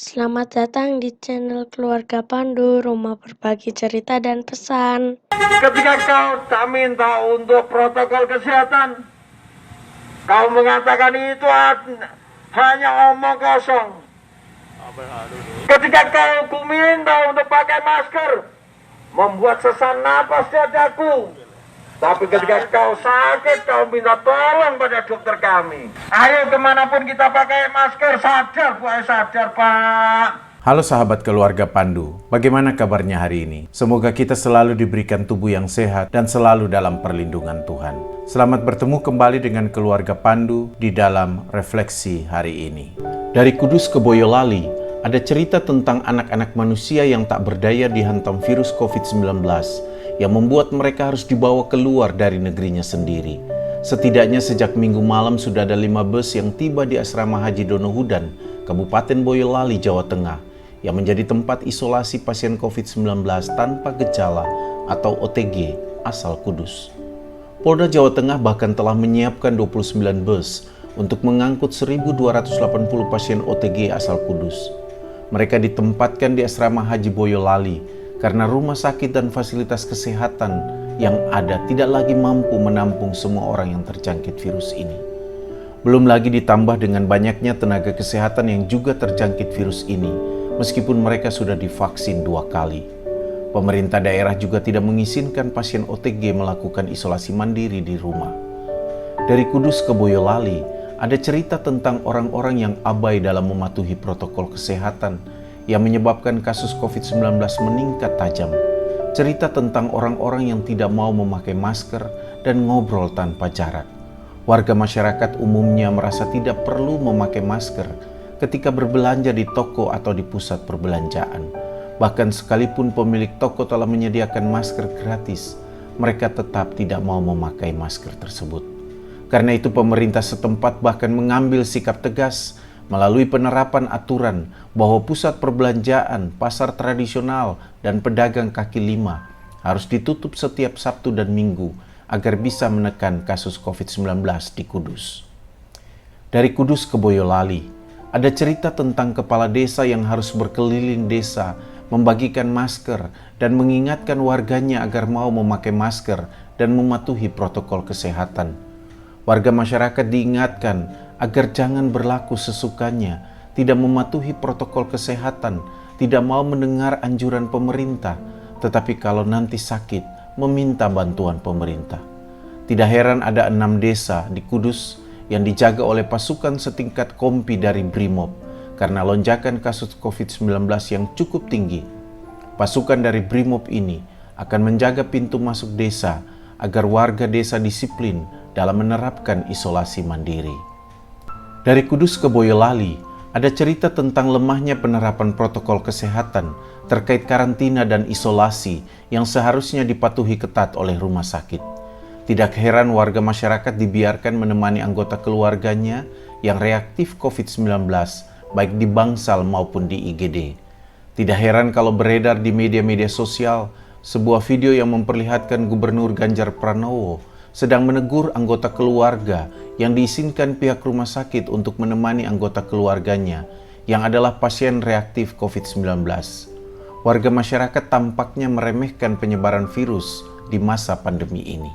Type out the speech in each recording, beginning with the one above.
Selamat datang di channel Keluarga Pandu, rumah berbagi cerita dan pesan. Ketika kau tak minta untuk protokol kesehatan, kau mengatakan itu hanya omong kosong. Ketika kau kuminta untuk pakai masker, membuat sesak napas di dadaku. Tapi ketika kau sakit, kau minta tolong pada dokter kami. Ayo kemanapun kita pakai masker, sadar Pak. Halo sahabat keluarga Pandu, bagaimana kabarnya hari ini? Semoga kita selalu diberikan tubuh yang sehat dan selalu dalam perlindungan Tuhan. Selamat bertemu kembali dengan keluarga Pandu di dalam refleksi hari ini. Dari Kudus ke Boyolali, ada cerita tentang anak-anak manusia yang tak berdaya dihantam virus COVID-19 yang membuat mereka harus dibawa keluar dari negerinya sendiri. Setidaknya sejak Minggu malam sudah ada 5 bus yang tiba di Asrama Haji Donohudan, Kabupaten Boyolali, Jawa Tengah, yang menjadi tempat isolasi pasien COVID-19 tanpa gejala atau OTG asal Kudus. Polda Jawa Tengah bahkan telah menyiapkan 29 bus untuk mengangkut 1.280 pasien OTG asal Kudus. Mereka ditempatkan di Asrama Haji Boyolali karena rumah sakit dan fasilitas kesehatan yang ada tidak lagi mampu menampung semua orang yang terjangkit virus ini. Belum lagi ditambah dengan banyaknya tenaga kesehatan yang juga terjangkit virus ini, meskipun mereka sudah divaksin 2 kali. Pemerintah daerah juga tidak mengizinkan pasien OTG melakukan isolasi mandiri di rumah. Dari Kudus ke Boyolali, ada cerita tentang orang-orang yang abai dalam mematuhi protokol kesehatan yang menyebabkan kasus COVID-19 meningkat tajam. Cerita tentang orang-orang yang tidak mau memakai masker dan ngobrol tanpa jarak. Warga masyarakat umumnya merasa tidak perlu memakai masker ketika berbelanja di toko atau di pusat perbelanjaan. Bahkan sekalipun pemilik toko telah menyediakan masker gratis, mereka tetap tidak mau memakai masker tersebut. Karena itu pemerintah setempat bahkan mengambil sikap tegas melalui penerapan aturan bahwa pusat perbelanjaan, pasar tradisional, dan pedagang kaki lima harus ditutup setiap Sabtu dan Minggu agar bisa menekan kasus COVID-19 di Kudus. Dari Kudus ke Boyolali, ada cerita tentang kepala desa yang harus berkeliling desa, membagikan masker, dan mengingatkan warganya agar mau memakai masker dan mematuhi protokol kesehatan. Warga masyarakat diingatkan agar jangan berlaku sesukanya, tidak mematuhi protokol kesehatan, tidak mau mendengar anjuran pemerintah, tetapi kalau nanti sakit, meminta bantuan pemerintah. Tidak heran ada 6 desa di Kudus yang dijaga oleh pasukan setingkat kompi dari Brimob karena lonjakan kasus COVID-19 yang cukup tinggi. Pasukan dari Brimob ini akan menjaga pintu masuk desa agar warga desa disiplin dalam menerapkan isolasi mandiri. Dari Kudus ke Boyolali, ada cerita tentang lemahnya penerapan protokol kesehatan terkait karantina dan isolasi yang seharusnya dipatuhi ketat oleh rumah sakit. Tidak heran warga masyarakat dibiarkan menemani anggota keluarganya yang reaktif COVID-19, baik di bangsal maupun di IGD. Tidak heran kalau beredar di media-media sosial sebuah video yang memperlihatkan Gubernur Ganjar Pranowo sedang menegur anggota keluarga yang diizinkan pihak rumah sakit untuk menemani anggota keluarganya yang adalah pasien reaktif COVID-19. Warga masyarakat tampaknya meremehkan penyebaran virus di masa pandemi ini.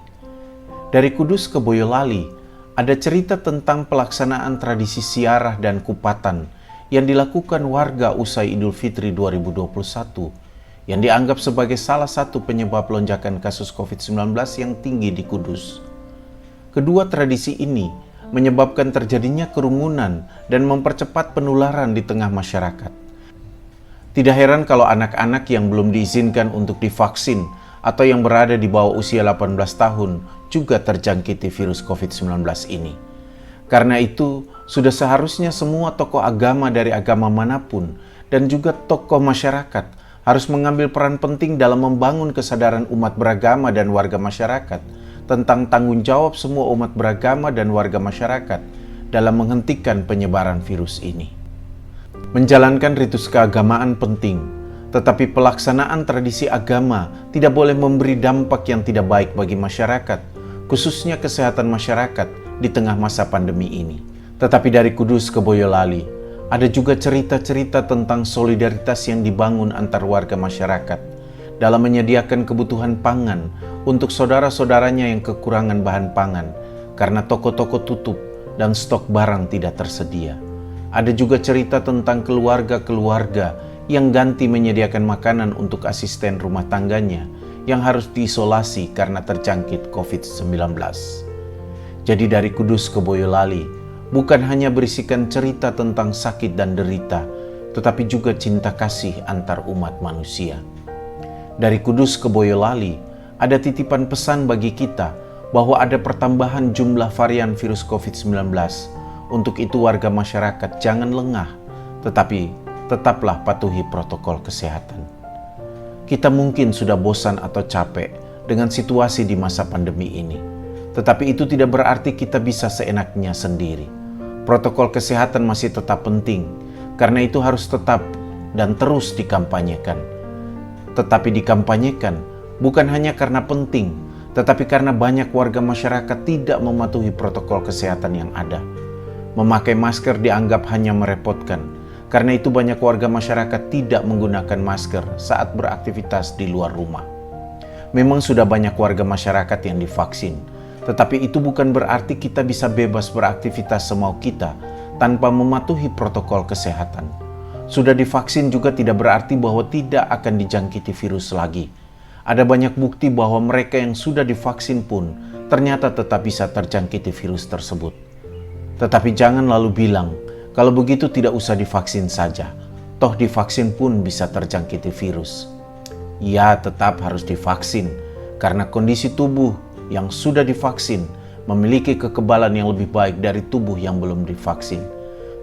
Dari Kudus ke Boyolali, ada cerita tentang pelaksanaan tradisi siarah dan kupatan yang dilakukan warga usai Idul Fitri 2021 yang dianggap sebagai salah satu penyebab lonjakan kasus COVID-19 yang tinggi di Kudus. Kedua tradisi ini menyebabkan terjadinya kerumunan dan mempercepat penularan di tengah masyarakat. Tidak heran kalau anak-anak yang belum diizinkan untuk divaksin atau yang berada di bawah usia 18 tahun juga terjangkiti virus COVID-19 ini. Karena itu, sudah seharusnya semua tokoh agama dari agama manapun dan juga tokoh masyarakat harus mengambil peran penting dalam membangun kesadaran umat beragama dan warga masyarakat tentang tanggung jawab semua umat beragama dan warga masyarakat dalam menghentikan penyebaran virus ini. Menjalankan ritus keagamaan penting, tetapi pelaksanaan tradisi agama tidak boleh memberi dampak yang tidak baik bagi masyarakat, khususnya kesehatan masyarakat di tengah masa pandemi ini. Tetapi dari Kudus ke Boyolali, Ada juga cerita-cerita tentang solidaritas yang dibangun antar warga masyarakat dalam menyediakan kebutuhan pangan untuk saudara-saudaranya yang kekurangan bahan pangan karena toko-toko tutup dan stok barang tidak tersedia. Ada juga cerita tentang keluarga-keluarga yang ganti menyediakan makanan untuk asisten rumah tangganya yang harus diisolasi karena terjangkit COVID-19. Jadi dari Kudus ke Boyolali, bukan hanya berisikan cerita tentang sakit dan derita, tetapi juga cinta kasih antar umat manusia. Dari Kudus ke Boyolali, ada titipan pesan bagi kita bahwa ada pertambahan jumlah varian virus COVID-19. Untuk itu warga masyarakat jangan lengah, tetapi tetaplah patuhi protokol kesehatan. Kita mungkin sudah bosan atau capek dengan situasi di masa pandemi ini, tetapi itu tidak berarti kita bisa seenaknya sendiri. Protokol kesehatan masih tetap penting, karena itu harus tetap dan terus dikampanyekan. Tetapi dikampanyekan bukan hanya karena penting, tetapi karena banyak warga masyarakat tidak mematuhi protokol kesehatan yang ada. Memakai masker dianggap hanya merepotkan, karena itu banyak warga masyarakat tidak menggunakan masker saat beraktivitas di luar rumah. Memang sudah banyak warga masyarakat yang divaksin, tetapi itu bukan berarti kita bisa bebas beraktivitas semau kita tanpa mematuhi protokol kesehatan. Sudah divaksin juga tidak berarti bahwa tidak akan dijangkiti virus lagi. Ada banyak bukti bahwa mereka yang sudah divaksin pun ternyata tetap bisa terjangkiti virus tersebut. Tetapi jangan lalu bilang, kalau begitu tidak usah divaksin saja. Toh divaksin pun bisa terjangkiti virus. Ya, tetap harus divaksin karena kondisi tubuh yang sudah divaksin memiliki kekebalan yang lebih baik dari tubuh yang belum divaksin.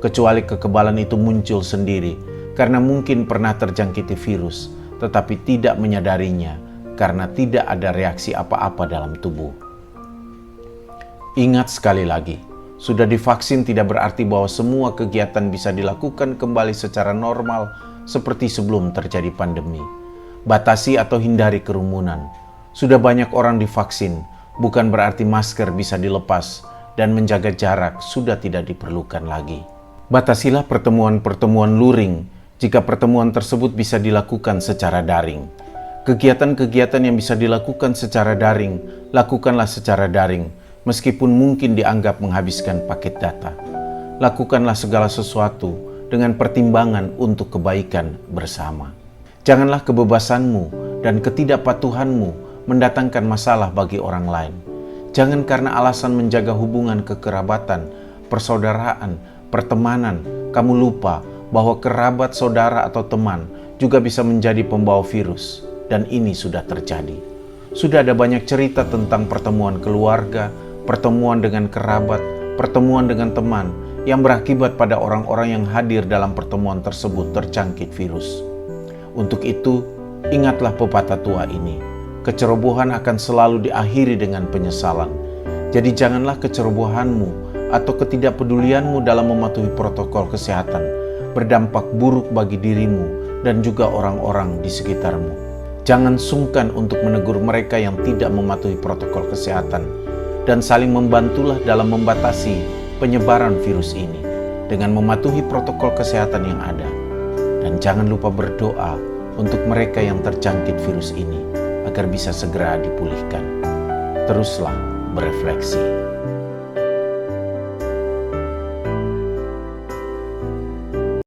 Kecuali kekebalan itu muncul sendiri karena mungkin pernah terjangkiti virus, tetapi tidak menyadarinya karena tidak ada reaksi apa-apa dalam tubuh. Ingat sekali lagi, sudah divaksin tidak berarti bahwa semua kegiatan bisa dilakukan kembali secara normal seperti sebelum terjadi pandemi. Batasi atau hindari kerumunan. Sudah banyak orang divaksin, bukan berarti masker bisa dilepas dan menjaga jarak sudah tidak diperlukan lagi. Batasilah pertemuan-pertemuan luring jika pertemuan tersebut bisa dilakukan secara daring. Kegiatan-kegiatan yang bisa dilakukan secara daring, lakukanlah secara daring, meskipun mungkin dianggap menghabiskan paket data. Lakukanlah segala sesuatu dengan pertimbangan untuk kebaikan bersama. Janganlah kebebasanmu dan ketidakpatuhanmu mendatangkan masalah bagi orang lain. Jangan karena alasan menjaga hubungan kekerabatan, persaudaraan, pertemanan, kamu lupa bahwa kerabat, saudara, atau teman juga bisa menjadi pembawa virus. Dan ini sudah terjadi. Sudah ada banyak cerita tentang pertemuan keluarga, pertemuan dengan kerabat, pertemuan dengan teman yang berakibat pada orang-orang yang hadir dalam pertemuan tersebut terjangkit virus. Untuk itu, ingatlah pepatah tua ini. Kecerobohan akan selalu diakhiri dengan penyesalan. Jadi janganlah kecerobohanmu atau ketidakpedulianmu dalam mematuhi protokol kesehatan berdampak buruk bagi dirimu dan juga orang-orang di sekitarmu. Jangan sungkan untuk menegur mereka yang tidak mematuhi protokol kesehatan dan saling membantulah dalam membatasi penyebaran virus ini dengan mematuhi protokol kesehatan yang ada. Dan jangan lupa berdoa untuk mereka yang terjangkit virus ini agar bisa segera dipulihkan. Teruslah berefleksi.